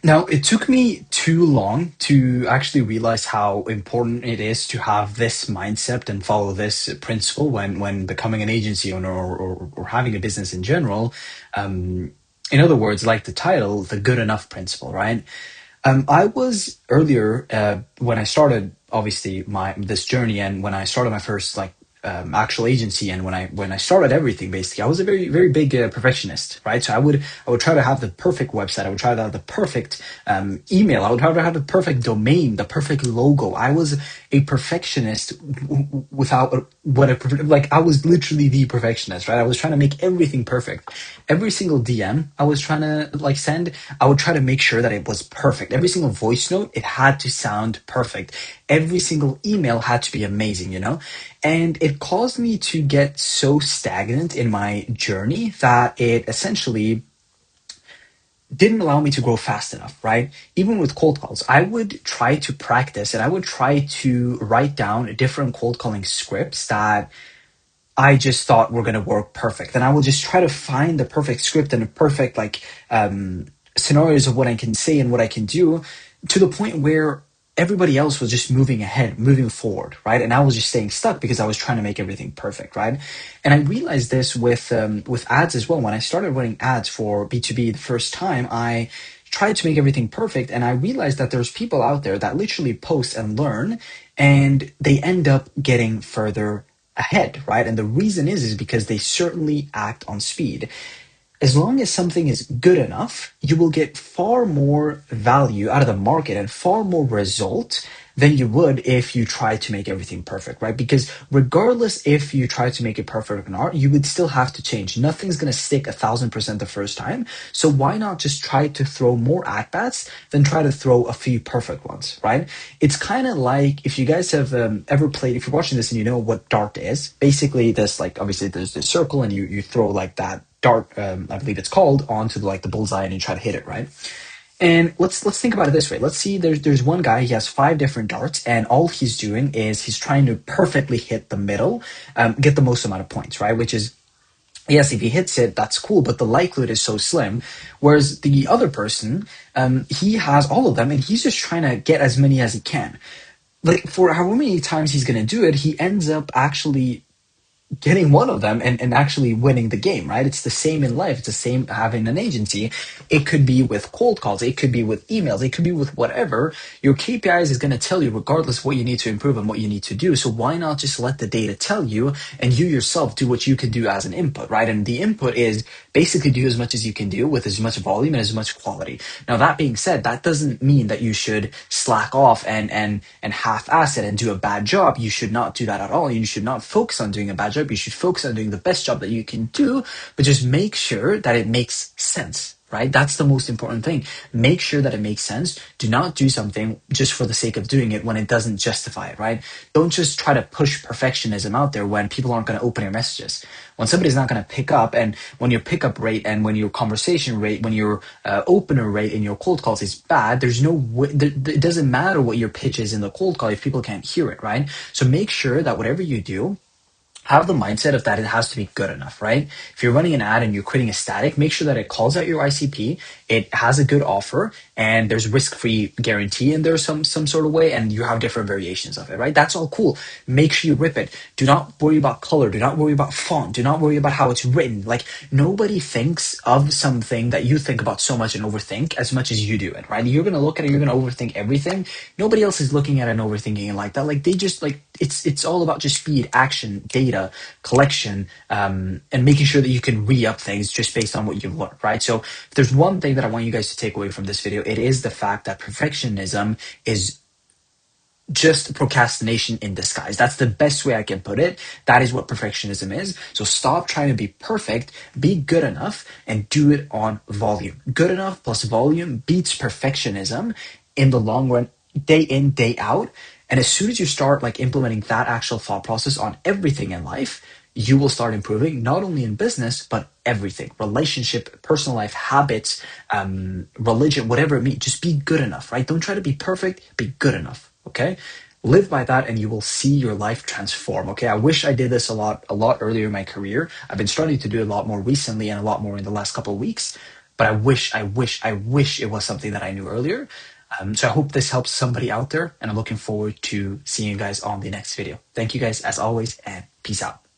Now, it took me too long to actually realize how important it is to have this mindset and follow this principle when becoming an agency owner or having a business in general. Um, in other words, like the title, the good enough principle, right? I was earlier when I started obviously my this journey, and when I started my first like actual agency, and when I started everything basically, I was a very big perfectionist, right? So I would try to have the perfect website, I would try to have the perfect email, I would try to have the perfect domain, the perfect logo. I was a perfectionist without what like I was literally the perfectionist, right? I was trying to make everything perfect. Every single DM I was trying to like send, I would try to make sure that it was perfect. Every single voice note, it had to sound perfect. Every single email had to be amazing, you know? And it caused me to get so stagnant in my journey that it essentially didn't allow me to grow fast enough, right? Even with cold calls, I would try to practice and I would try to write down different cold calling scripts that I just thought were going to work perfect. And I will just try to find the perfect script and the perfect scenarios of what I can say and what I can do, to the point where everybody else was just moving ahead, moving forward, right? And I was just staying stuck because I was trying to make everything perfect, right? And I realized this with ads as well. When I started running ads for B2B the first time, I tried to make everything perfect, and I realized that there's people out there that literally post and learn, and they end up getting further ahead, right? And the reason is because they certainly act on speed. As long as something is good enough, you will get far more value out of the market and far more result than you would if you try to make everything perfect, right? Because regardless if you try to make it perfect or not, you would still have to change. Nothing's going to stick 1,000% the first time. So why not just try to throw more at bats than try to throw a few perfect ones, right? It's kind of like if you guys have ever played, if you're watching this and you know what dart is, basically this, like, obviously there's this circle and you throw like that dart, I believe it's called, onto like the bullseye and you try to hit it, right? And let's think about it this way. Let's see, there's one guy, he has five different darts, and all he's doing is he's trying to perfectly hit the middle, get the most amount of points, right? Which is, yes, if he hits it, that's cool, but the likelihood is so slim. Whereas the other person, he has all of them, and he's just trying to get as many as he can. Like, for how many times he's going to do it, he ends up actually getting one of them and actually winning the game, right? It's the same in life. It's the same having an agency. It could be with cold calls. It could be with emails. It could be with whatever. Your KPIs is going to tell you regardless what you need to improve and what you need to do. So why not just let the data tell you, and you yourself do what you can do as an input, right? And the input is basically do as much as you can do with as much volume and as much quality. Now, that being said, that doesn't mean that you should slack off and half-ass it and do a bad job. You should not do that at all. You should not focus on doing a bad job. You should focus on doing the best job that you can do, but just make sure that it makes sense, right? That's the most important thing. Make sure that it makes sense. Do not do something just for the sake of doing it when it doesn't justify it, right? Don't just try to push perfectionism out there when people aren't going to open your messages. When somebody's not going to pick up, and when your pickup rate and when your conversation rate, when your opener rate in your cold calls is bad, there's no way, it doesn't matter what your pitch is in the cold call if people can't hear it, right? So make sure that whatever you do, have the mindset of that it has to be good enough, right? If you're running an ad and you're creating a static, make sure that it calls out your ICP, it has a good offer, and there's risk-free guarantee in there some sort of way, and you have different variations of it, right? That's all cool. Make sure you rip it. Do not worry about color. Do not worry about font. Do not worry about how it's written. Like, nobody thinks of something that you think about so much and overthink as much as you do it, right? You're gonna look at it, you're gonna overthink everything. Nobody else is looking at it and overthinking it like that. Like, they just like it's all about just speed, action, data collection, and making sure that you can re-up things just based on what you've learned, right? So if there's one thing that I want you guys to take away from this video, it is the fact that perfectionism is just procrastination in disguise. That's the best way I can put it. That is what perfectionism is. So stop trying to be perfect, be good enough, and do it on volume. Good enough plus volume beats perfectionism in the long run, day in, day out. And as soon as you start like implementing that actual thought process on everything in life, you will start improving, not only in business, but everything: relationship, personal life, habits, religion, whatever it means. Just be good enough, right? Don't try to be perfect, be good enough. Okay, live by that, and you will see your life transform. Okay, I wish I did this a lot earlier in my career. I've been starting to do it a lot more recently and a lot more in the last couple of weeks. but I wish it was something that I knew earlier. So I hope this helps somebody out there, and I'm looking forward to seeing you guys on the next video. Thank you guys as always, and peace out.